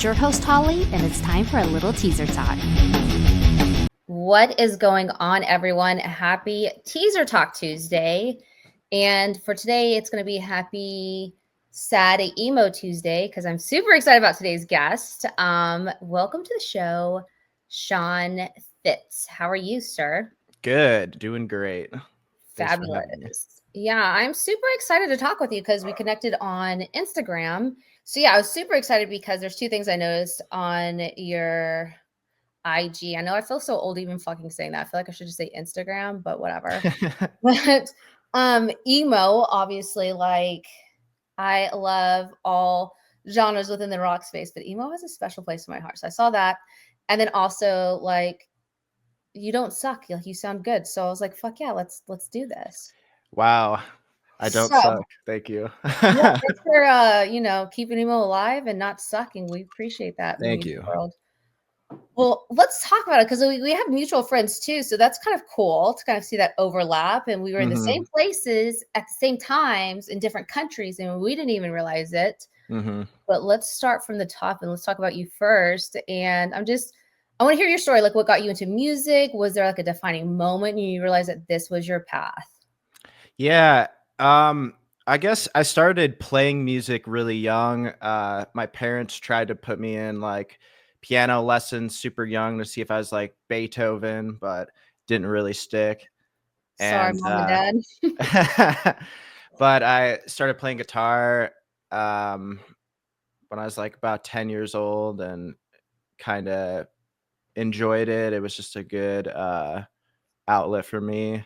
is your host, Hollie, and it's time for a little teaser talk. What is going on, everyone? Happy Teaser Talk Tuesday. And for today, it's going to be Happy Sad Emo Tuesday because I'm super excited about today's guest. Welcome to the show, Sean Fitz. How are you, sir? Good. Doing great. Fabulous. Yeah, I'm super excited to talk with you because we connected on Instagram. So yeah, I was super excited because there's two things I noticed on your IG. I know I feel so old even fucking saying that. I feel like I should just say Instagram, but whatever. But emo, obviously, like I love all genres within the rock space, but emo has a special place in my heart. So I saw that. And then also like you don't suck. Like you sound good. So I was like, fuck yeah, let's do this. Wow. I don't suck. Thank you. Yeah, thanks for keeping emo alive and not sucking. We appreciate that. Thank you. World. Well, let's talk about it because we have mutual friends too. So that's kind of cool to kind of see that overlap. And we were in the same places at the same times in different countries and we didn't even realize it. But let's start from the top and let's talk about you first. And I want to hear your story. Like what got you into music? Was there like a defining moment and you realized that this was your path? Yeah. I guess I started playing music really young. My parents tried to put me in like piano lessons super young to see if I was like Beethoven, but didn't really stick. Sorry, mom and dad. But I started playing guitar when I was like about 10 years old and kind of enjoyed it. It was just a good outlet for me.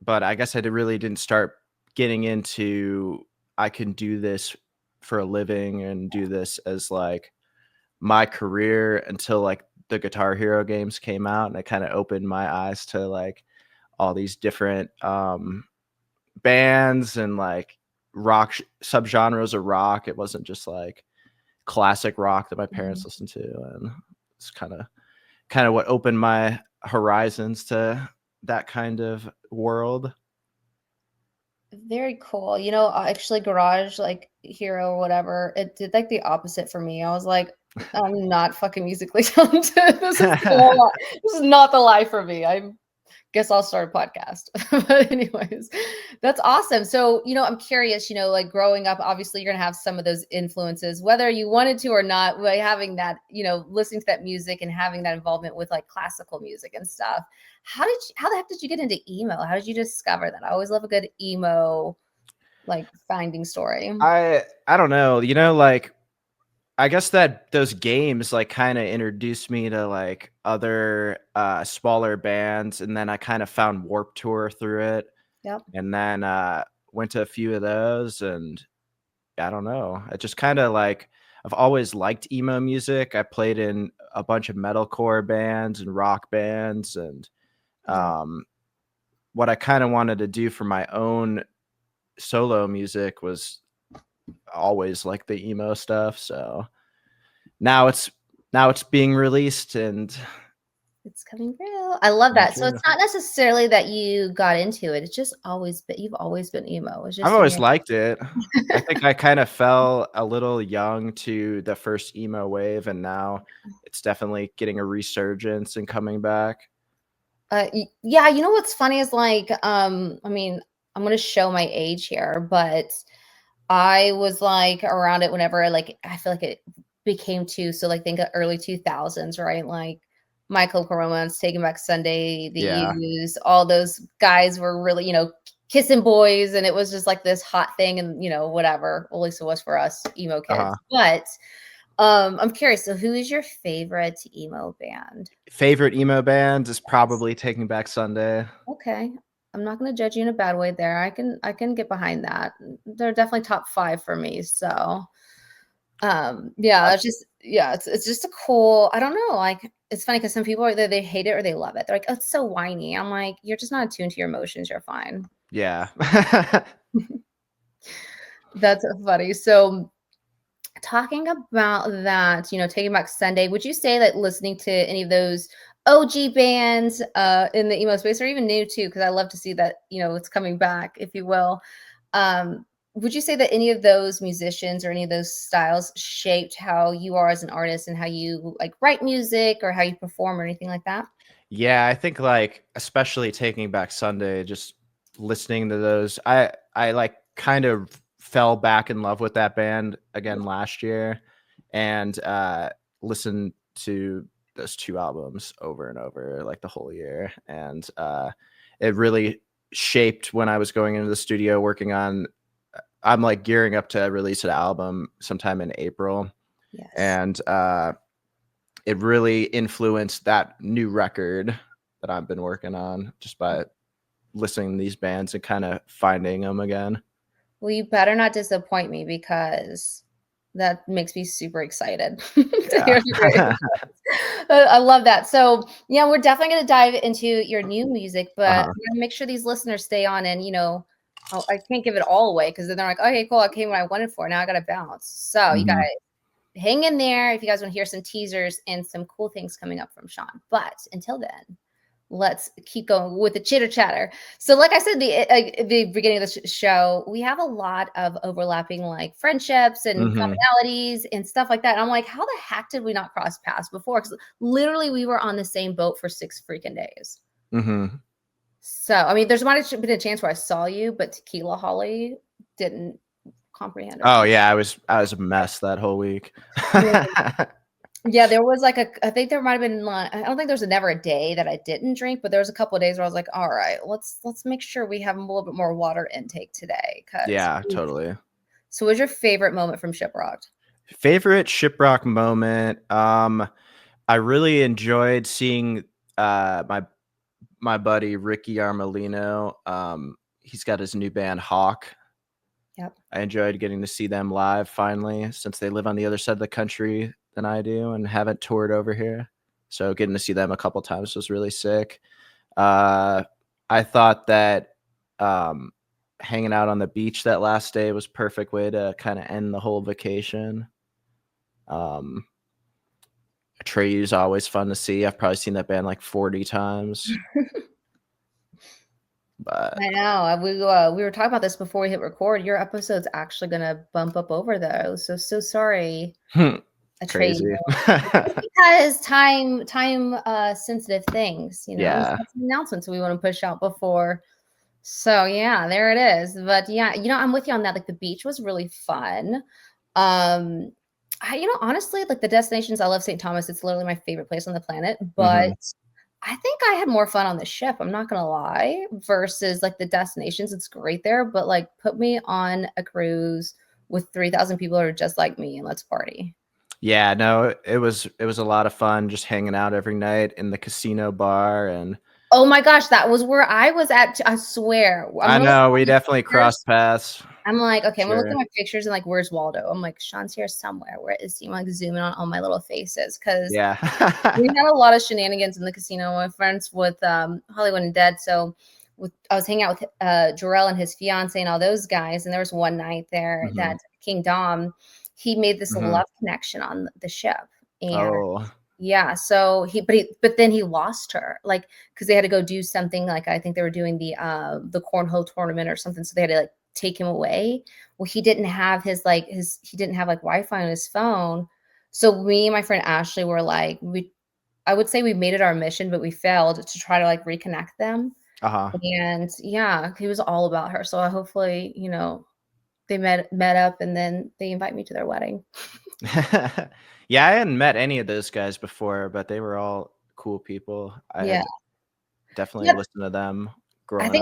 But I guess I really didn't start getting into I can do this for a living and do this as like my career until like the Guitar Hero games came out, and it kind of opened my eyes to like all these different bands and like rock subgenres of rock. It wasn't just like classic rock that my parents listened to, and it's kind of what opened my horizons to that kind of world. Very cool. Actually Garage, like Hero or whatever, it did like the opposite for me. I was like, I'm not fucking musically talented. This is not the life for me. I guess I'll start a podcast. But anyways, that's awesome. So, I'm curious, like growing up, obviously you're going to have some of those influences, whether you wanted to or not, by having that, listening to that music and having that involvement with like classical music and stuff. How the heck did you get into emo? How did you discover that? I always love a good emo, like finding story. I don't know, like I guess that those games like kind of introduced me to like other smaller bands, and then I kind of found Warped Tour through it. Yep. And then went to a few of those, and I don't know. I just kind of like I've always liked emo music. I played in a bunch of metalcore bands and rock bands, and what I kind of wanted to do for my own solo music was always like the emo stuff. So now it's being released and it's coming real. I love that. So it's not necessarily that you got into it. It's just you've always been emo. It's just I've always liked it. I think I kind of fell a little young to the first emo wave, and now it's definitely getting a resurgence and coming back. Yeah, what's funny is like, I'm going to show my age here, but I was like around it whenever like I feel like it became so like think of early 2000s, right? Like My Chemical Romance, Taking Back Sunday, The Used, all those guys were really, kissing boys, and it was just like this hot thing, and whatever. At least it was for us emo kids. But I'm curious. So, who is your favorite emo band? Favorite emo band is probably Taking Back Sunday. Okay, I'm not going to judge you in a bad way there. I can get behind that. They're definitely top 5 for me. So, it's just a cool. I don't know. Like, it's funny because some people either they hate it or they love it. They're like, oh, it's so whiny. I'm like, you're just not attuned to your emotions. You're fine. Yeah. That's funny. So, talking about that, Taking Back Sunday, would you say that listening to any of those OG bands in the emo space, or even new too, because I love to see that, it's coming back, if you will, would you say that any of those musicians or any of those styles shaped how you are as an artist and how you like write music or how you perform or anything like that? Yeah, I think like especially Taking Back Sunday, just listening to those, I like kind of fell back in love with that band again last year, and listened to those two albums over and over like the whole year, and it really shaped when I was going into the studio working on. I'm like gearing up to release an album sometime in April, Yes. and it really influenced that new record that I've been working on just by listening to these bands and kind of finding them again. Well, you better not disappoint me because that makes me super excited to hear the great. Yeah. I love that. So, yeah, we're definitely going to dive into your new music, but I'm Uh-huh. going to make sure these listeners stay on. And, I can't give it all away because then they're like, okay, cool. I came what I wanted for. Now I got to bounce. So, you guys hang in there if you guys want to hear some teasers and some cool things coming up from Sean. But until then, let's keep going with the chitter chatter. So like I said, the beginning of the show, we have a lot of overlapping like friendships and commonalities and stuff like that. And I'm like, how the heck did we not cross paths before? Because literally we were on the same boat for 6 freaking days. So, I mean, there's might have been a chance where I saw you, but Tequila Hollie didn't comprehend. Oh yeah, I was a mess that whole week. Yeah, there was like I think there might have been like, I don't think there's never a day that I didn't drink, but there was a couple of days where I was like, all right, let's make sure we have a little bit more water intake today. Yeah, totally. So what's your favorite moment from Shiprock? Favorite Shiprock moment? I really enjoyed seeing my buddy Ricky Armelino. He's got his new band Hawk. Yep. I enjoyed getting to see them live finally, since they live on the other side of the country than I do and haven't toured over here. So getting to see them a couple times was really sick. I thought that hanging out on the beach that last day was perfect way to kind of end the whole vacation. Trey's always fun to see. I've probably seen that band like 40 times. But I know. We were talking about this before we hit record. Your episode's actually gonna bump up over those. So sorry. crazy. Because time sensitive things, Yeah. announcements we want to push out before. So yeah, there it is. But yeah, I'm with you on that. Like the beach was really fun. Honestly, like the destinations, I love St. Thomas. It's literally my favorite place on the planet. But I think I had more fun on the ship. I'm not gonna lie. Versus like the destinations, it's great there, but like put me on a cruise with 3,000 people who are just like me and let's party. Yeah, no, it was a lot of fun just hanging out every night in the casino bar. And oh my gosh, that was where I was at. I swear. I know we definitely crossed paths. I'm like, okay, I'm gonna look at my pictures and like, where's Waldo? I'm like, Sean's here somewhere. Where is he? I'm like zooming on all my little faces because we had a lot of shenanigans in the casino. My friends with Hollywood and Dead. So I was hanging out with Jarrell and his fiance and all those guys. And there was one night there that King Dom, he made this love connection on the ship. And yeah, so but then he lost her, like, because they had to go do something, like I think they were doing the cornhole tournament or something, so they had to like take him away. Well, he didn't have he didn't have like Wi-Fi on his phone. So me and my friend Ashley were like, I would say we made it our mission, but we failed to try to like reconnect them. And yeah, he was all about her. So hopefully, they met up and then they invite me to their wedding. Yeah, I hadn't met any of those guys before, but they were all cool people. I definitely listened to them growing up.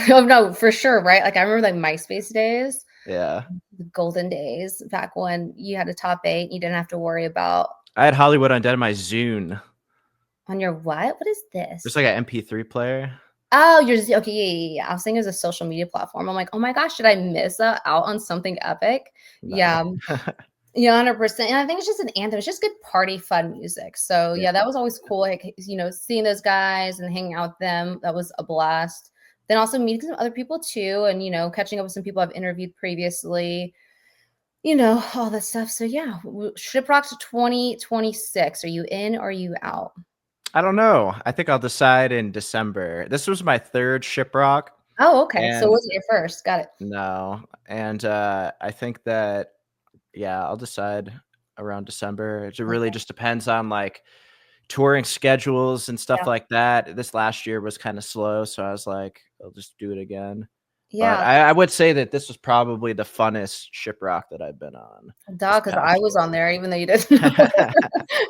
Oh no, for sure, right? Like I remember like MySpace days. Yeah. The golden days back when you had a top 8, you didn't have to worry about. I had Hollywood Undead on my Zune. On your what? What is this? There's like an MP3 player. Oh, okay. Yeah. I was thinking it was a social media platform. I'm like, oh my gosh, did I miss out on something epic? No. Yeah. Yeah, 100%. And I think it's just an anthem. It's just good party, fun music. So yeah, that was always cool. Like, seeing those guys and hanging out with them, that was a blast. Then also meeting some other people too, and catching up with some people I've interviewed previously. All that stuff. So yeah, Shiprock 2026. Are you in or are you out? I don't know. I think I'll decide in December. This was my 3rd Shiprock. Oh, okay. So it And wasn't your first. Got it. no, and I think that I'll decide around December. It really Okay. just depends on like touring schedules and stuff Yeah. like that. This last year was kind of slow, so I was like, I'll just do it again. But Yeah. I would say that this was probably the funnest Shiprock that I've been on this Duh, because I past was on year. there, even though you didn't know.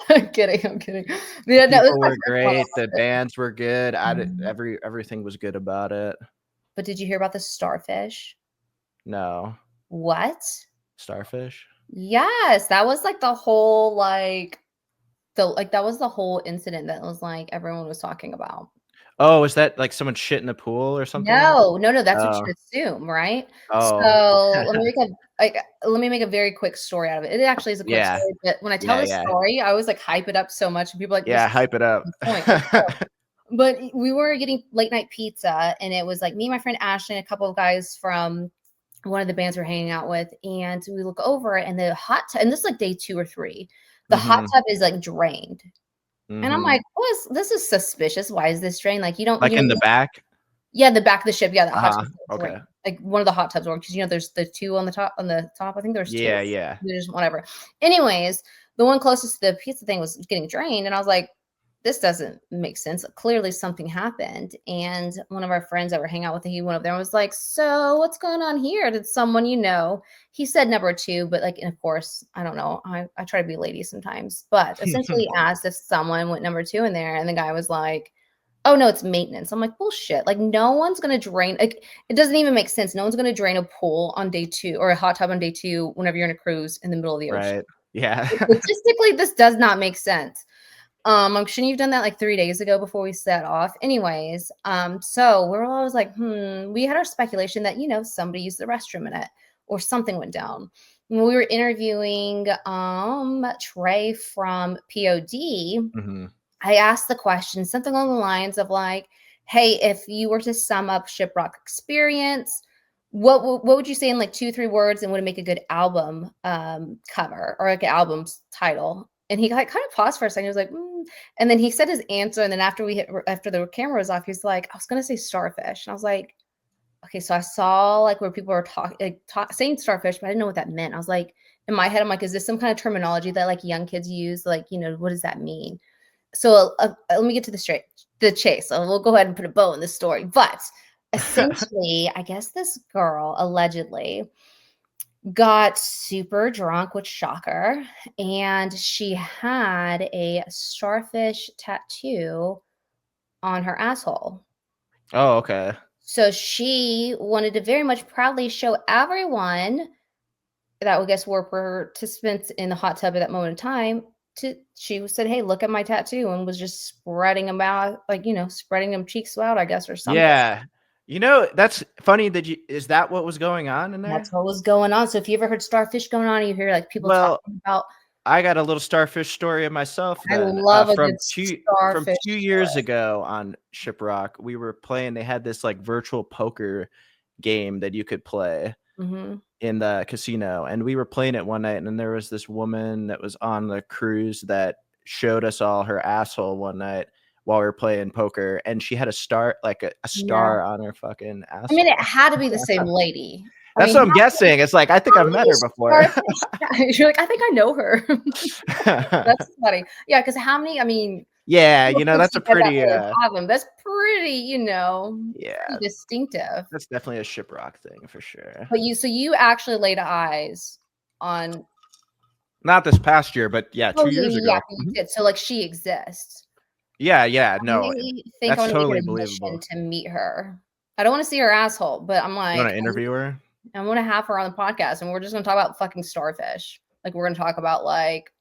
I'm kidding. I'm kidding. Yeah, no, this is People my were first one. I great. The loved it. bands were good. Mhm. Everything was good about it. But did you hear about the starfish? No, What? starfish. Yes, that was like the whole that was the whole incident that was like everyone was talking about. Oh, is that like someone shit in a pool or something? No, no, no, that's what Oh, you assume, right? oh, So let me make a very quick story out of it. It actually is a quick yeah, story, but when I tell yeah, this yeah, story, I always like hype it up so much, and people are like this yeah. is Hype it up. the point. But we were getting late night pizza, and it was like me, my friend Ashley, and a couple of guys from one of the bands we're hanging out with, and we look over, and the hot tub, and this is like day 2 or 3, the hot Mhm, tub is like drained, and I'm mhm. like, this is suspicious. Why is this drained? Like Like in the back? yeah, the back of the ship. Yeah, the hot Uh-huh. tub's Okay. drained. Like one of the hot tubs were because there's the two on the top. On the top, I think there's two. Yeah, yeah. There's whatever. Anyways, the one closest to the pizza thing was getting drained, and I was like, "This doesn't make sense. Clearly, something happened." And one of our friends that were hanging out with, he went up there and was like, "So, what's going on here? Did someone you know?" He said number 2, but like, and of course, I don't know. I try to be lady sometimes, but essentially asked if someone went number 2 in there, and the guy was like, "Oh, no, it's maintenance." I'm like, "Bullshit." Like, no one's gonna drain like, it doesn't even make sense. No one's gonna drain a pool on day 2 or a hot tub on day 2 whenever you're in a cruise in the middle of the ocean. Right. Yeah. Like, logistically, this does not make sense. Shouldn't you've done that like 3 days ago before we set off? Anyways, so we're always like, we had our speculation that, somebody used the restroom in it or something went down. When we were interviewing Trey from POD, Mhm. I asked the question, something along the lines of like, "Hey, if you were to sum up Shiprock experience, what would you say in like 2, 3 words, and would it make a good album cover or like an album's title?" And he like kind of paused for a second. He was like, and then he said his answer. And then after the camera was off, he was like, "I was gonna say starfish." And I was like, "Okay." So I saw like where people were saying starfish, but I didn't know what that meant. I was like, in my head, I'm like, is this some kind of terminology that like young kids use? Like, what does that mean? So let me get to the chase. So we'll go ahead and put a bow in this story. But essentially, I guess this girl allegedly got super drunk, which shocker, and she had a starfish tattoo on her asshole. Oh, okay. So she wanted to very much proudly show everyone that I guess were participants in the hot tub at that moment in time she said, "Hey, look at my tattoo," and was just spreading them out, like, spreading them cheeks out, I guess, or something. Yeah. That's funny that is that what was going on in That's there? what was going on. So if you ever heard starfish going on, you hear like people Well, talking about, I got a little starfish story of myself I then. love a From good 2 starfish years story. ago on Shiprock, we were playing. They had this like virtual poker game that you could play Mhm. in the casino, and we were playing it one night, and then there was this woman that was on the cruise that showed us all her asshole one night while we were playing poker, and she had a star like a No. star on her fucking I mean, it asshole. had to be the same lady. I That's mean, what I'm guessing. It's like I think how I've met many her before. starfish you're like, "I think I know her." That's funny. Yeah, because how many, I mean, Yeah, people put that's a together that pretty really have them. That's pretty, yeah, pretty distinctive. that's definitely a Shiprock thing for sure. But you actually laid eyes on Not this past year, but yeah, oh, 2 years yeah, ago. you Mhm. did. So, like, she exists. Yeah, yeah, I no, really think I that's wanna make totally it a mission believable. to meet her. I don't wanna see her asshole, but I'm You like, wanna interview her? I wanna have her on the podcast, and we're just gonna talk about fucking starfish. Like, we're gonna talk about, like,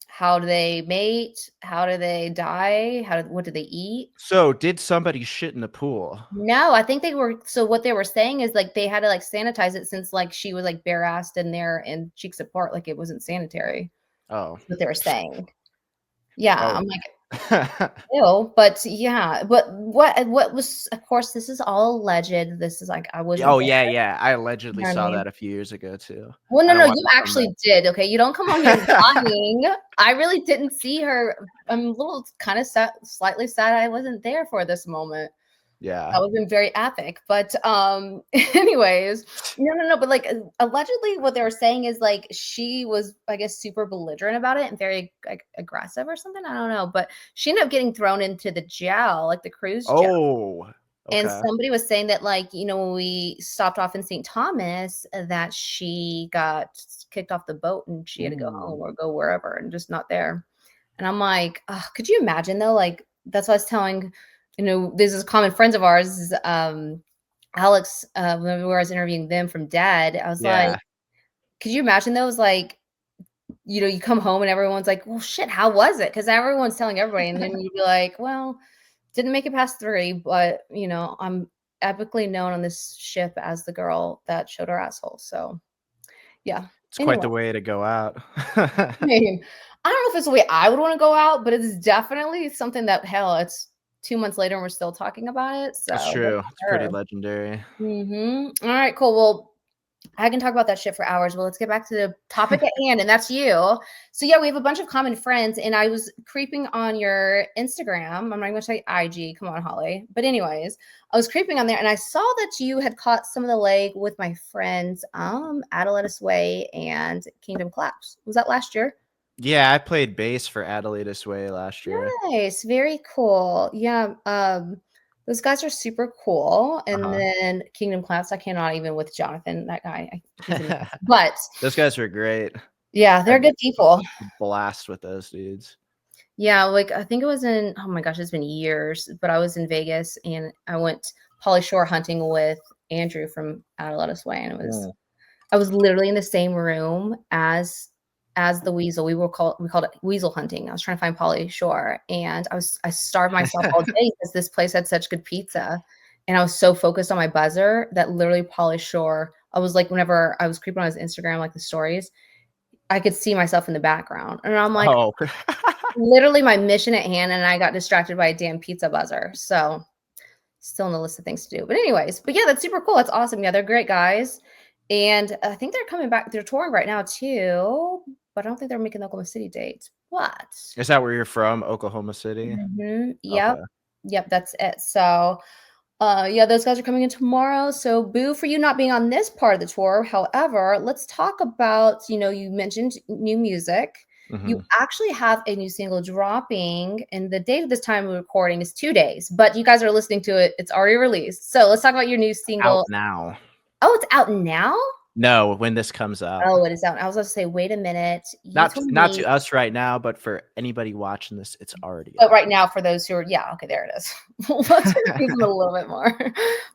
how do they mate? How do they die? What do they eat? So, did somebody shit in the pool? No, I think what they were saying is, like, they had to, like, sanitize it since, like, she was, like, bare-assed in there and cheeks apart, like, it wasn't sanitary. Oh. That's what they were saying. Yeah, Oh. I'm like, ew, but yeah, but what was, of course, this is all alleged. This is like, I wasn't Oh, there, yeah, yeah, I you allegedly know what I saw mean? that a few years ago too. Well, no, I no, don't want you to come actually did, okay? You don't come on here lying. I really didn't see her. I'm a little kinda sad, slightly sad I wasn't there for this moment. Yeah. That would have been very epic. But anyways, no. But like allegedly what they were saying is like she was, I guess, super belligerent about it and very like aggressive or something. I don't know. But she ended up getting thrown into the jail, like the cruise jail. Oh, And okay. somebody was saying that, like, when we stopped off in St. Thomas, that she got kicked off the boat and she had to go home or go wherever and just not there. And I'm like, could you imagine though? Like, that's what I was telling, there's this common friends of ours, Alex, when I was interviewing them from Dead, I was like, Yeah. could you imagine those, like, you come home and everyone's like, well, shit, how was it? Because everyone's telling everybody. And then you'd be like, well, didn't make it past 3, but, I'm epically known on this ship as the girl that showed her asshole. So, yeah. It's quite Anyway, the way to go out. I mean, I don't know if it's the way I would want to go out, but it's definitely something that, hell, it's 2 months later and we're still talking about it. So, That's true. It's pretty legendary. All right, cool. Well, I can talk about that shit for hours. Well, let's get back to the topic at hand, and that's you. So yeah, we have a bunch of common friends, and I was creeping on your Instagram. I'm not going to say IG. Come on, Holly. But anyways, I was creeping on there, and I saw that you had caught some of the leg with my friends, Adelaide's Way and Kingdom Collapse. Was that last year? Yeah, I played bass for Adelaide's Way last year. Nice, very cool. Yeah, those guys are super cool. And then Kingdom Collapse, I cannot even with Jonathan, that guy. But those guys were great. Yeah, they're good people. Blast with those dudes. Yeah, like I think it was in, oh my gosh, it's been years, but I was in Vegas and I went Polly Shore hunting with Andrew from Adelaide's Way, and I was literally in the same room as the weasel. We called it weasel hunting. I was trying to find Polly Shore, and I starved myself all day because this place had such good pizza, and I was so focused on my buzzer that literally Polly Shore. I was like, whenever I was creeping on his Instagram, like the stories, I could see myself in the background, and I'm like, literally my mission at hand, and I got distracted by a damn pizza buzzer. So still on the list of things to do. But anyways, yeah, that's super cool. That's awesome. Yeah, they're great guys. And I think they're coming back. They're touring right now too, but I don't think they're making the Oklahoma City dates. What? Is that where you're from? Oklahoma City? Yep. Okay. Yep, that's it. So yeah, those guys are coming in tomorrow. So boo for you not being on this part of the tour. However, let's talk about, you mentioned new music. You actually have a new single dropping, and the date of this time of recording is 2 days, but you guys are listening to it. It's already released. So let's talk about your new single. Out now. Oh, it's out now? No, when this comes out. Oh, it is out. I was going to say, wait a minute. Not to us right now, but for anybody watching this, it's already out. out. Right now, for those who are, yeah, okay, there it is. Let's repeat them a little bit more.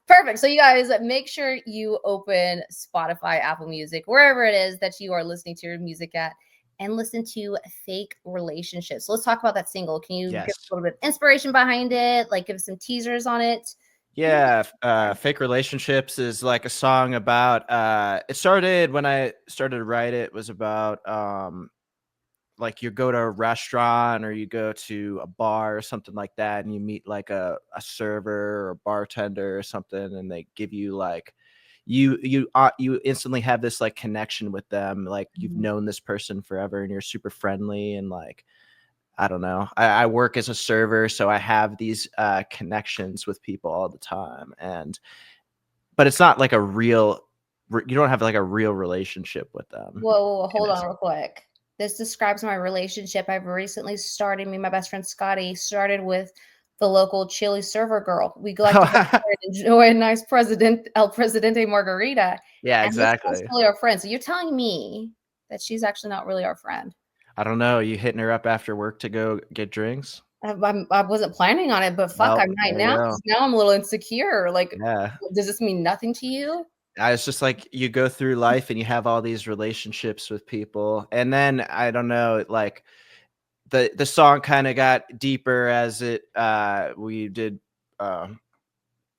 Perfect. So you guys, make sure you open Spotify, Apple Music, wherever it is that you are listening to your music at, and listen to Fake Relationships. So let's talk about that single. Can you give a little bit of inspiration behind it? Like give us some teasers on it? Yeah, Fake Relationships is like a song about it started when I started to write it was about like you go to a restaurant or you go to a bar or something like that, and you meet like a server or a bartender or something, and they give you like you instantly have this like connection with them, like you've known this person forever and you're super friendly, and like I don't know. I work as a server, so I have these connections with people all the time, but it's not like a real. You don't have like a real relationship with them. Whoa, hold on real quick. This describes my relationship. I've recently started. Me and my best friend Scotty started with the local chili server girl. We like to enjoy a nice El Presidente margarita. Yeah, exactly. That's really our friend. So you're telling me that she's actually not really our friend? I don't know. You hitting her up after work to go get drinks? I wasn't planning on it, but fuck, I might now. Now I'm a little insecure. Like, does this mean nothing to you? It's just like you go through life and you have all these relationships with people, and then I don't know, like the song kind of got deeper as it we did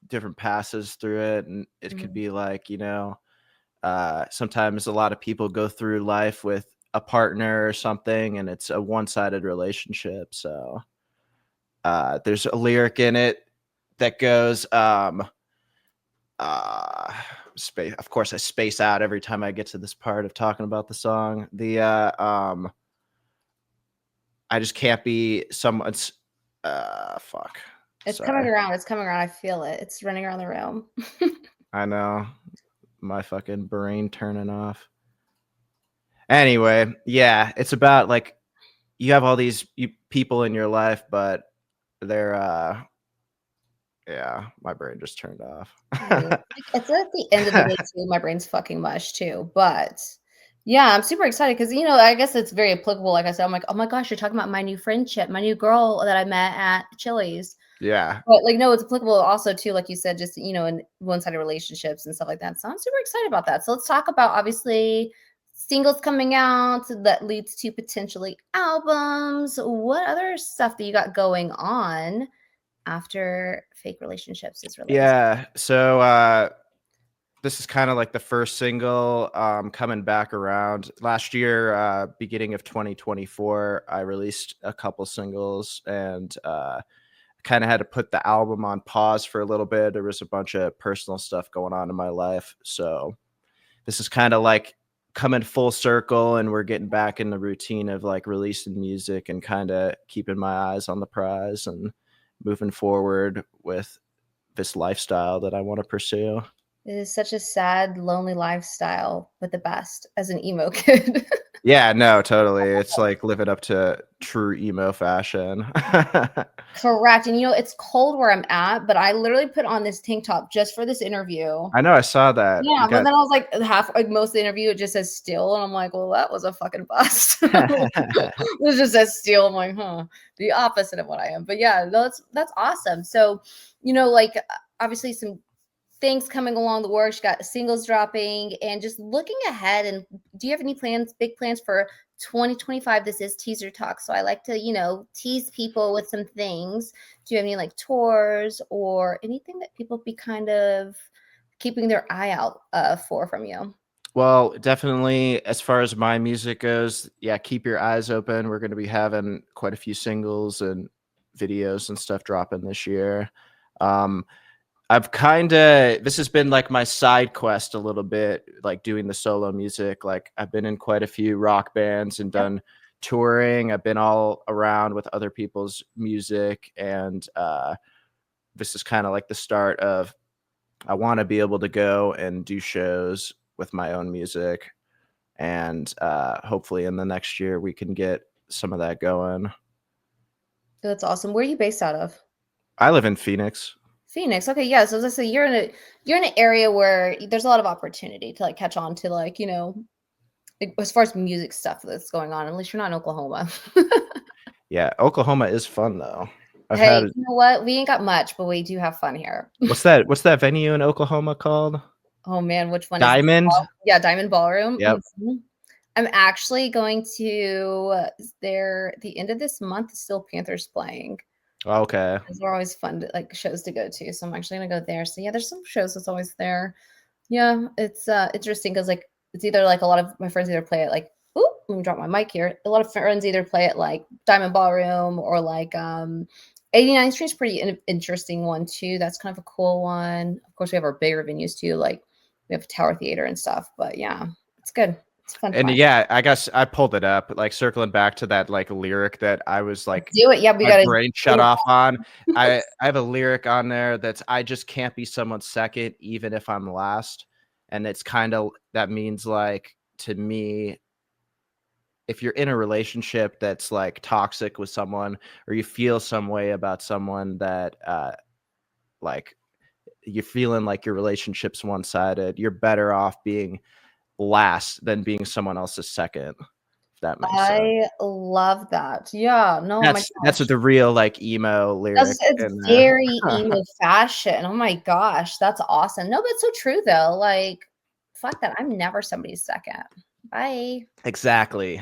different passes through it, and it could be like sometimes a lot of people go through life with a partner or something, and it's a one-sided relationship. So there's a lyric in it that goes space. Of course I space out every time I get to this part of talking about the song. I just can't be someone's fuck. It's So coming around. It's coming around. I feel it. It's running around the room. I know my fucking brain turning off. Anyway, yeah, it's about like you have all these people in your life, but they're yeah, my brain just turned off. It's at the end of the day too. My brain's fucking mush too. But yeah, I'm super excited because I guess it's very applicable. Like I said, I'm like, oh my gosh, you're talking about my new friendship, my new girl that I met at Chili's. Yeah. But like, no, it's applicable also too, like you said, just in one-sided relationships and stuff like that. So I'm super excited about that. So let's talk about obviously singles coming out that leads to potentially albums. What other stuff that you got going on after Fake Relationships is released? Yeah. So this is kind of like the first single coming back around. Last year, beginning of 2024, I released a couple singles and kind of had to put the album on pause for a little bit. There was a bunch of personal stuff going on in my life. So this is kind of like coming full circle and we're getting back in the routine of like releasing music and kind of keeping my eyes on the prize and moving forward with this lifestyle that I want to pursue. It is such a sad, lonely lifestyle, but the best as an emo kid. Yeah, no, totally. It's like living up to true emo fashion. Correct. And it's cold where I'm at, but I literally put on this tank top just for this interview. I know, I saw that. Yeah, but then I was like most of the interview it just says still, and I'm like, well, that was a fucking bust. It just says still. I'm like, huh, the opposite of what I am. But yeah, no, that's awesome. So, like obviously some things coming along the works. You got singles dropping, and just looking ahead. And do you have any big plans for 2025? This is teaser talk, so I like to tease people with some things. Do you have any like tours or anything that people be kind of keeping their eye out for from you? Well, definitely as far as my music goes, yeah, keep your eyes open. We're going to be having quite a few singles and videos and stuff dropping this year. This has been like my side quest a little bit, like doing the solo music. Like I've been in quite a few rock bands and done touring. I've been all around with other people's music. And this is kind of like the start of, I want to be able to go and do shows with my own music. And hopefully in the next year, we can get some of that going. That's awesome. Where are you based out of? I live in Phoenix. Phoenix. Okay, yeah. So as I say, you're in an area where there's a lot of opportunity to like catch on to like as far as music stuff that's going on. At least you're not in Oklahoma. Yeah, Oklahoma is fun though. You know what? We ain't got much, but we do have fun here. What's that venue in Oklahoma called? Oh man, which one? Diamond? Yeah, Diamond Ballroom. Yep. Mm-hmm. I'm actually going to there the end of this month. Still Panthers playing. Okay. Those are always fun shows to go to. So I'm actually gonna go there. So yeah, there's some shows that's always there. Yeah, it's interesting because like it's either like a lot of my friends either play it like, ooh, let me drop my mic here. A lot of friends either play it like Diamond Ballroom or like 89th Street's pretty interesting one too. That's kind of a cool one. Of course, we have our bigger venues too, like we have Tower Theater and stuff. But yeah, it's good. It's fun. And yeah, I guess I pulled it up, like circling back to that like lyric that I was like, do it. Yeah, we my got brain shut off on. I have a lyric on there that's I just can't be someone's second, even if I'm last. And it's kind of that means like to me, if you're in a relationship that's like toxic with someone, or you feel some way about someone that like you're feeling like your relationship's one-sided, you're better off being last than being someone else's second. If that makes sense. I love that. Yeah, no, that's the real like emo lyric. It's very emo fashion. Oh my gosh, that's awesome. No, but it's so true though. Like, fuck that. I'm never somebody's second. Bye. Exactly.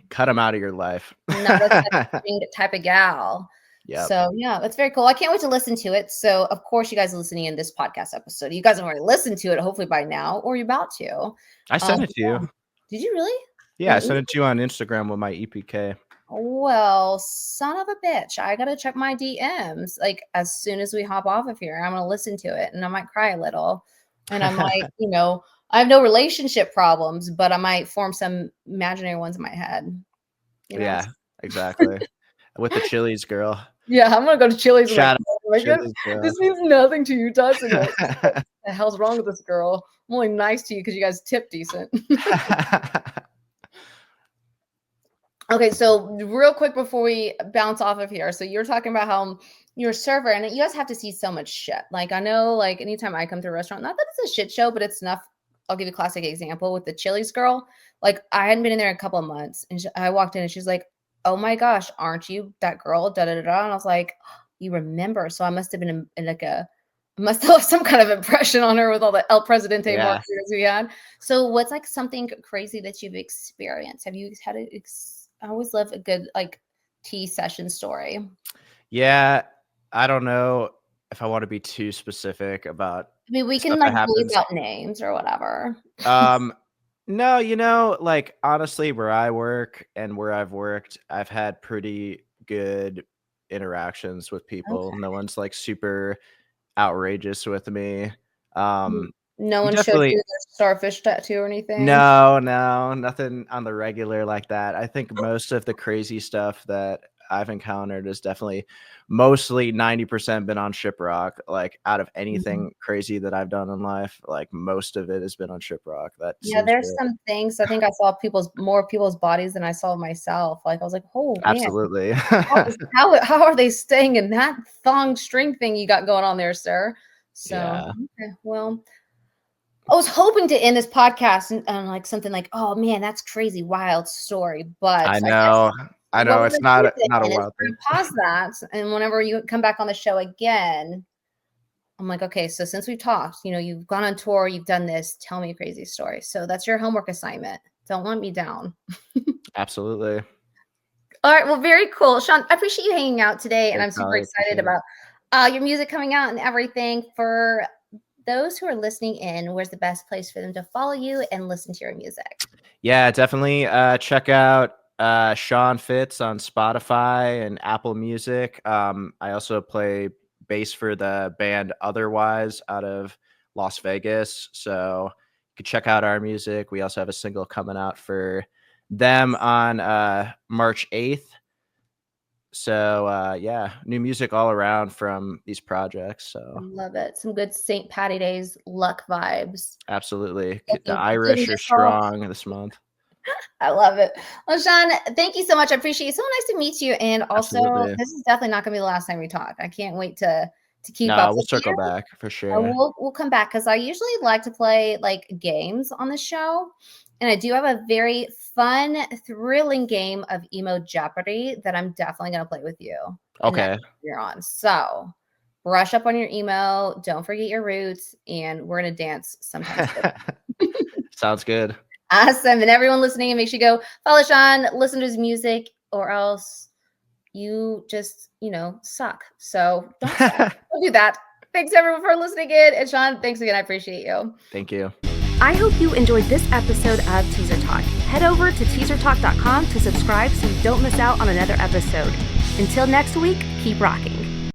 Cut them out of your life. Not that type of gal. Yeah. So yeah, that's very cool. I can't wait to listen to it. So of course, you guys are listening in this podcast episode. You guys have already listened to it, hopefully by now, or you're about to. I sent it to you. Did you really? Yeah, I sent it to you on Instagram with my EPK. Well, son of a bitch. I gotta check my DMs. Like as soon as we hop off of here, I'm gonna listen to it and I might cry a little. And I might, I have no relationship problems, but I might form some imaginary ones in my head. Yeah, exactly. with the Chili's girl. Yeah, I'm gonna go to Chili's. Shout Oh my God, Chili's girl. this means nothing to you, doesn't it? What the hell's wrong with this girl? I'm only nice to you because you guys tip decent. Okay, so real quick before we bounce off of here, so you're talking about how you're a server, and you guys have to see so much shit. Like I know, like anytime I come to a restaurant, not that it's a shit show, but it's enough. I'll give you a classic example with the Chili's girl. Like I hadn't been in there in a couple of months, and I walked in, and she's like, "Oh my gosh, aren't you that girl?" Da da da da. And I was like, "You remember?" So I must have been in like must have left some kind of impression on her with all the El Presidente markers we had. So what's like something crazy that you've experienced? Have you had I always love a good like tea session story. Yeah, I don't know if I want to be too specific about. I mean, we can like leave out names or whatever. No, you know, like honestly, where I work and where I've worked, I've had pretty good interactions with people. Okay. No one's like super outrageous with me. No one showed you their starfish tattoo or anything? No, nothing on the regular like that. I think most of the crazy stuff that I've encountered is definitely mostly 90% been on Shiprock. Like out of anything crazy that I've done in life, like most of it has been on Shiprock. There's some things I think I saw more people's bodies than I saw myself. Like I was like, oh, absolutely. How are they staying in that thong string thing you got going on there, sir? So okay, well. I was hoping to end this podcast and like something like, oh man, that's crazy, wild story. But I know it's not a wild thing. Pause that, and whenever you come back on the show again, I'm like, okay, so since we've talked, you've gone on tour, you've done this, tell me a crazy story. So that's your homework assignment. Don't let me down. Absolutely. All right, well, very cool, Sean. I appreciate you hanging out today, and I'm super excited about your music coming out and everything. For those who are listening in, where's the best place for them to follow you and listen to your music? Yeah, definitely check out Sean Fitz on Spotify and Apple Music. I also play bass for the band Otherwise out of Las Vegas. So you can check out our music. We also have a single coming out for them on March 8th. So new music all around from these projects. So love it. Some good St. Patty Days luck vibes. Absolutely. The Irish are strong this month. I love it. Well, Sean, thank you so much. I appreciate it. So nice to meet you. And also, This is definitely not going to be the last time we talk. I can't wait to keep up. We'll circle back for sure. We'll come back because I usually like to play like games on the show. And I do have a very fun, thrilling game of Emo Jeopardy that I'm definitely going to play with you. Okay. You're on. So brush up on your emo. Don't forget your roots. And we're going to dance sometime. Sounds good. Awesome. And everyone listening, make sure you go follow Sean, listen to his music, or else you just, suck. So don't do that. Thanks everyone for listening in. And Sean, thanks again. I appreciate you. Thank you. I hope you enjoyed this episode of Teaser Talk. Head over to teasertalk.com to subscribe so you don't miss out on another episode. Until next week, keep rocking.